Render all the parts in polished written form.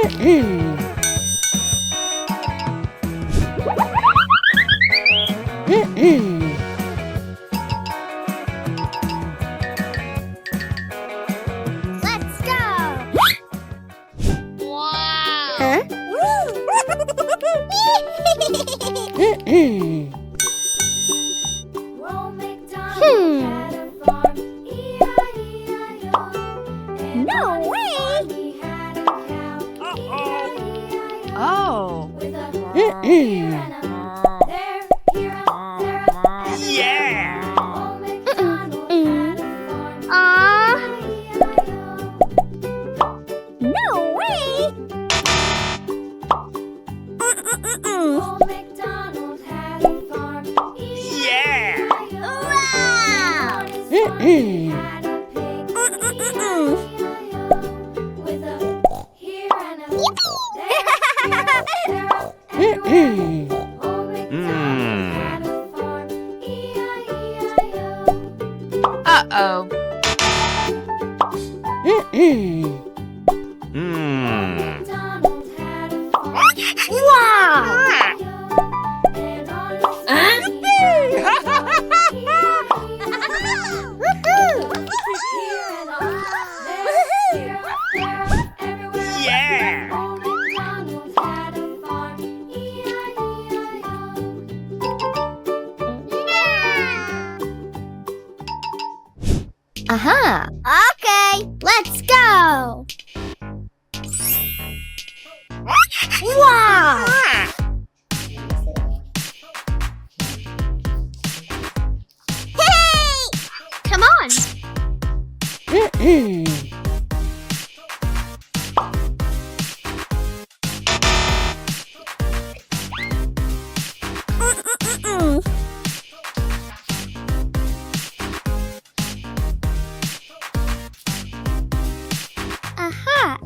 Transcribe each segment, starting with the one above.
Let's go! Wow! Huh? No way! Oh. Yeah! No way! Yeah! Wow! Uh-oh. Wow! Yeah! Aha! Okay, let's go! Wow! Hey! Come on! Aha!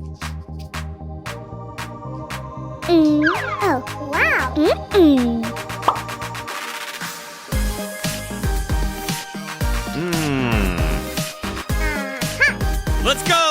Oh, wow! Let's go!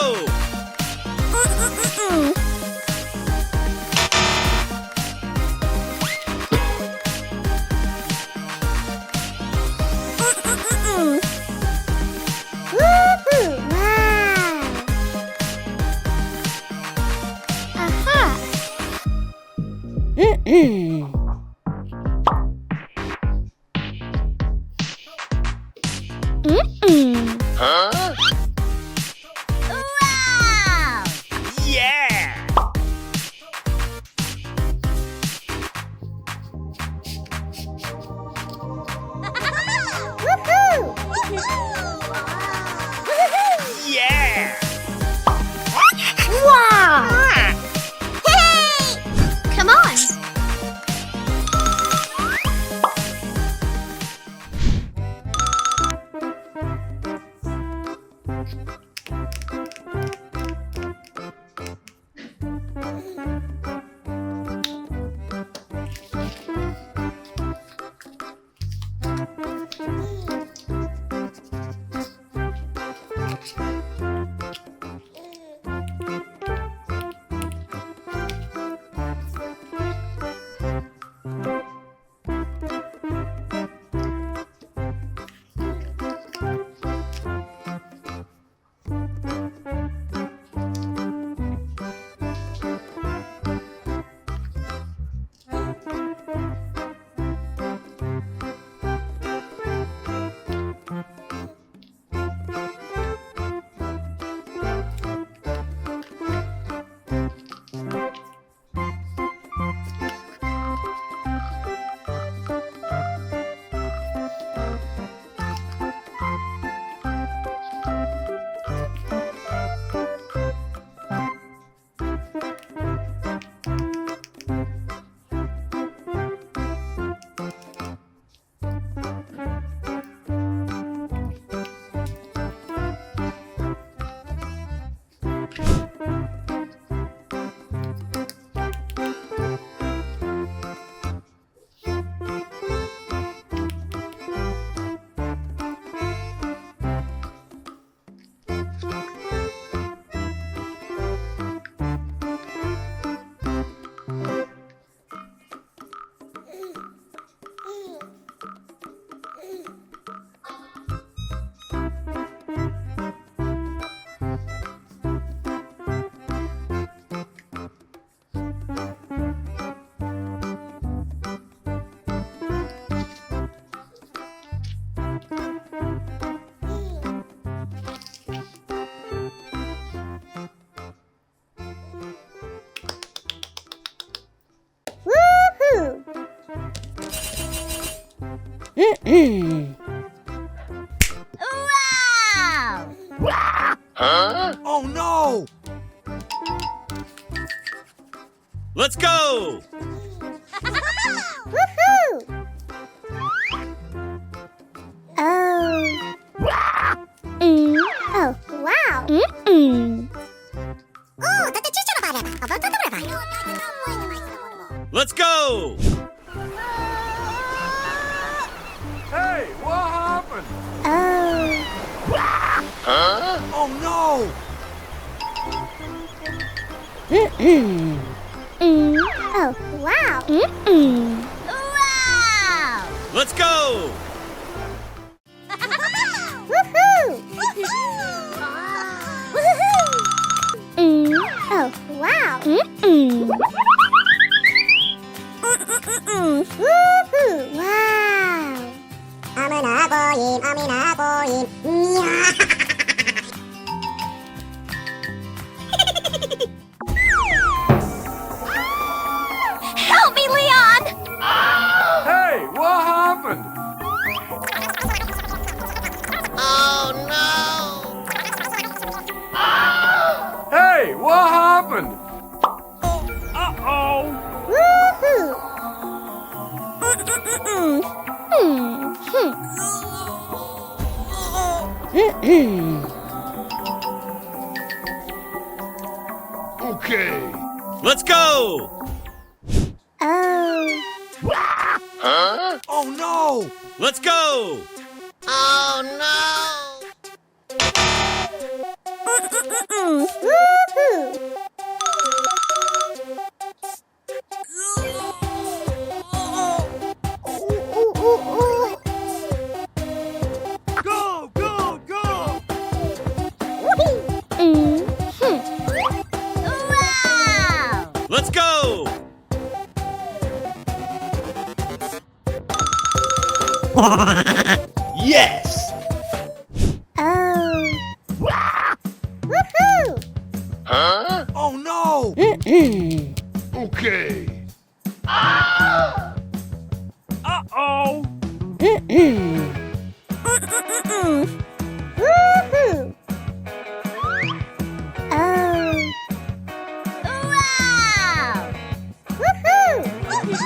Huh? Wow! Yeah! Yeah! Wow! Hey! Come on! Wow! Oh no! Let's go! Woohoo! Oh. Oh, wow. Let's go! Hey, what happened? Oh. Oh no! Oh, wow. Wow! Let's go! Woohoo! Woohoo! Oh, wow. Woohoo! Wow! Help me, Leon! Hey, what happened? Oh, Hey, what happened? Uh-oh. Woohoo! Okay. Let's go! Oh. Oh no! Let's go! Oh, no! Woohoo! Go, go, go! Wow! Let's go! Yes! Oh. Woohoo! Oh no! Okay. Uh-oh. Woohoo! Oh. Wow! Woohoo! Woohoo!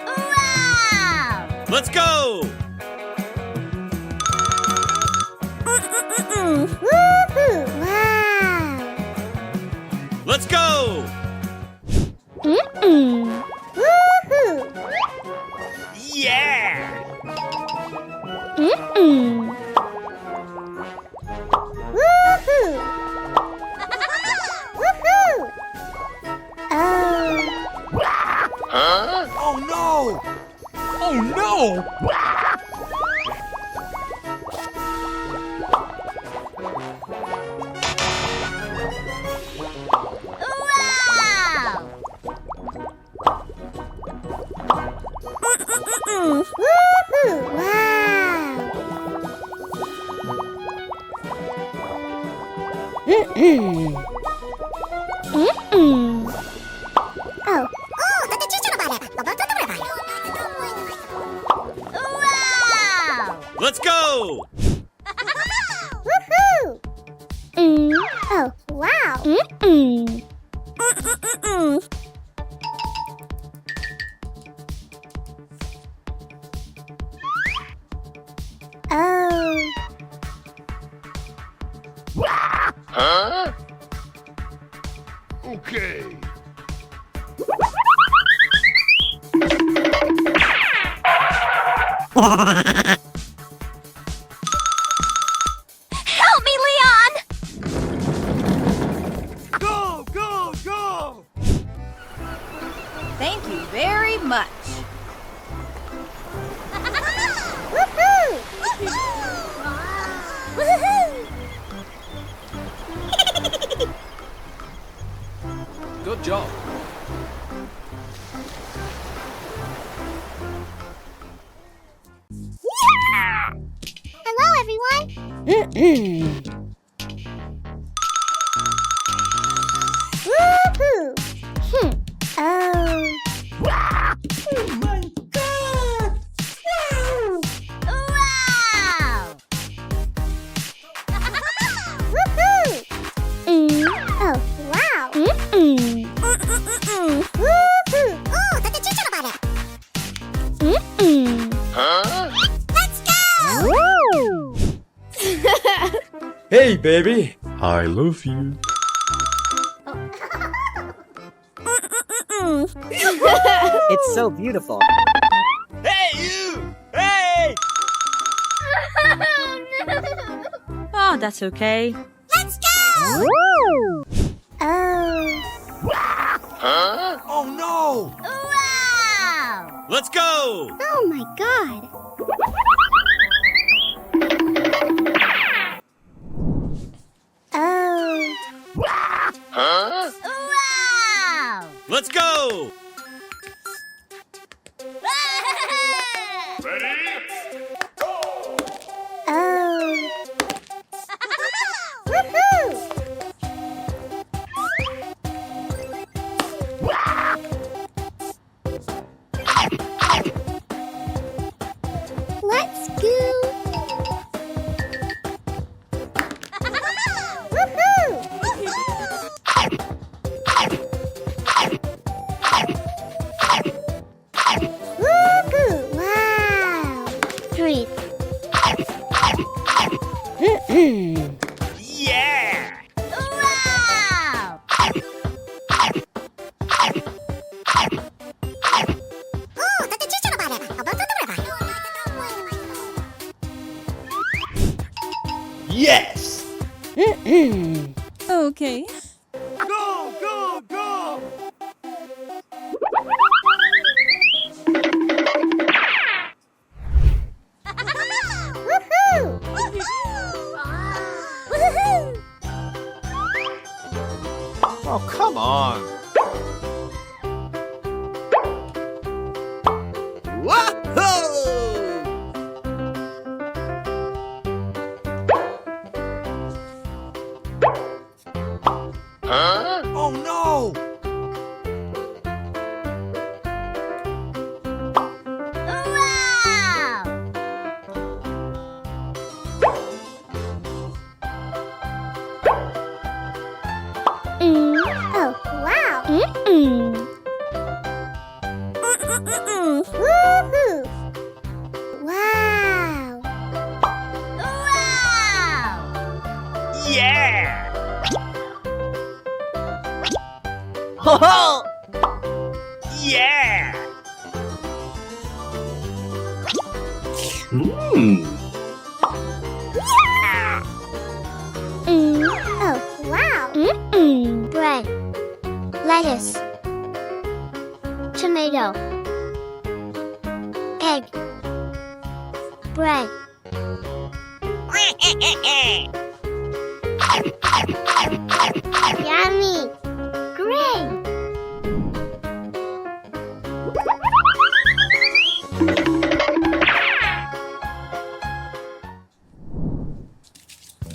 Wow! Let's go! Woohoo! Wow! Let's go! Woohoo! Yeah! Woohoo! Woohoo! Oh. Oh no! Oh no! Wow! Woohoo! Wow! Oh. Wow! Let's go! Woohoo! Oh, wow. Oh. Okay. Help me, Leon! Go, go, go! Thank you very much. Woohoo! Woohoo! Good job. Yeah! Hello, everyone. Woohoo! Oh. Oh my god! Hey, baby. I love you. It's so beautiful. Hey, you! Hey! Oh, that's okay. Let's go! Oh. Oh no! Wow! Let's go! Oh my god. Oh. Wow! Let's go! Oh. Woohoo! Let's go! Woohoo! Wow! Treat. Yeah! Wow! Yes! Okay. Go, go, go! Woohoo! Woohoo! Oh, come on! Whoa! Oh no! Wow! Oh, wow! Woohoo! Wow! Wow! Yeah! Ho-ho! Yeah! Oh, wow! Bread, lettuce, tomato, egg, bread. Yummy! Great!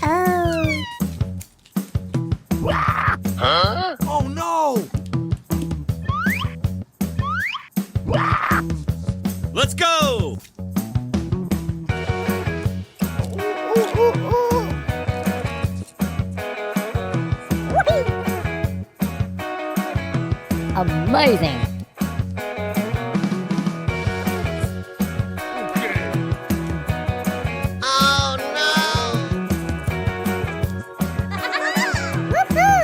Oh. Oh no! Let's go! Ooh, ooh, ooh. Amazing. Woohoo!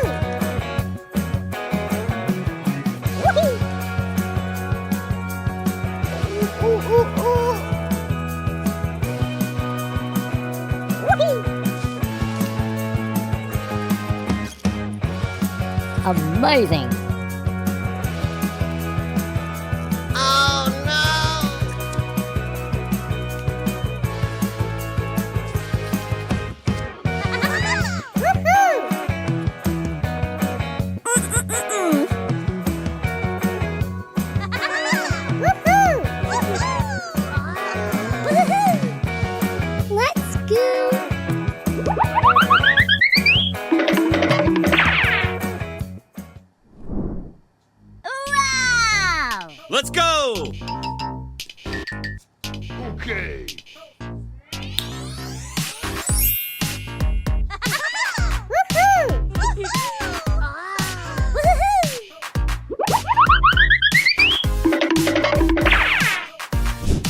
Woohoo! Ooh, ooh, ooh. Woohoo! Amazing. Woohoo! Woohoo! Woohoo! Let's go! Wow! Let's go! Okay. Woohoo! Woohoo!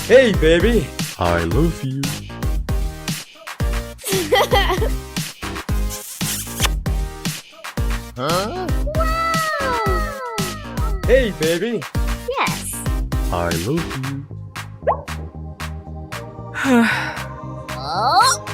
Hey, baby. I love you. Wow! Hey, baby. Yes. I love you. Oh!